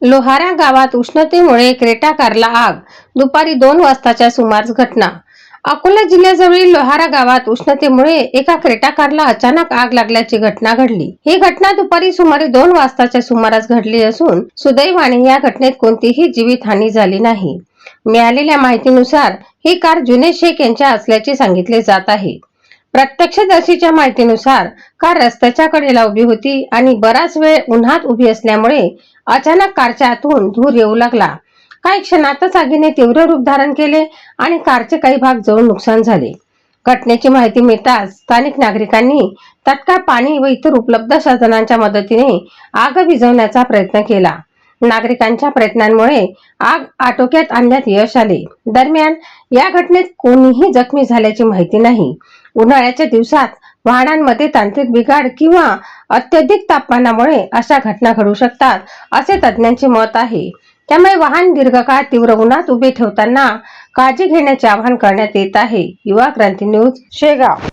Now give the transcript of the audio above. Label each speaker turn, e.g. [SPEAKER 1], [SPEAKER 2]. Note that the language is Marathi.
[SPEAKER 1] लोहारा गावात उष्णतेमुळे क्रेटा कारला आग. दुपारी 2 वाजताच्या सुमारास घटना. अकोला जिल्ह्याजवळील लोहारा गावात उष्णतेमुळे एका क्रेटा कारला अचानक आग लागल्याची घटना घडली. ही घटना दुपारी सुमारे 2 वाजताच्या सुमारास घडली असून सुदैवाने या घटनेत कोणतीही जीवितहानी झाली नाही. मिळालेल्या माहितीनुसार ही कार जुनेद शेख यांच्या असल्याचे सांगितले जात आहे. प्रत्यक्षदर्शीच्या माहितीनुसार कार रस्त्याच्या कडेला उभी होती आणि बराच वेळ उन्हात उभी असल्यामुळे अचानक कारच्या आतून धूर येऊ लागला. काही क्षणातच आगीने तीव्र रूप धारण केले आणि कारचे काही भाग जळून नुकसान झाले. घटनेची माहिती मिळताच स्थानिक नागरिकांनी तत्काळ पाणी व इतर उपलब्ध साधनांच्या मदतीने आग विझवण्याचा प्रयत्न केला. नागरिकांच्या प्रयत्नांमुळे आग आटोक्यात आणण्यात यश आले. दरम्यान या घटनेत कोणीही जखमी झाल्याची माहिती नाही. उन्हाळ्याच्या दिवसात वाहनांमध्ये तांत्रिक बिघाड किंवा अत्यधिक तापमानामुळे अशा घटना घडू शकतात असे तज्ज्ञांचे मत आहे. त्यामुळे वाहन दीर्घकाळ तीव्र उन्हात उभे ठेवताना काळजी घेण्याचे आवाहन करण्यात येत आहे. युवा क्रांती न्यूज, शेगाव.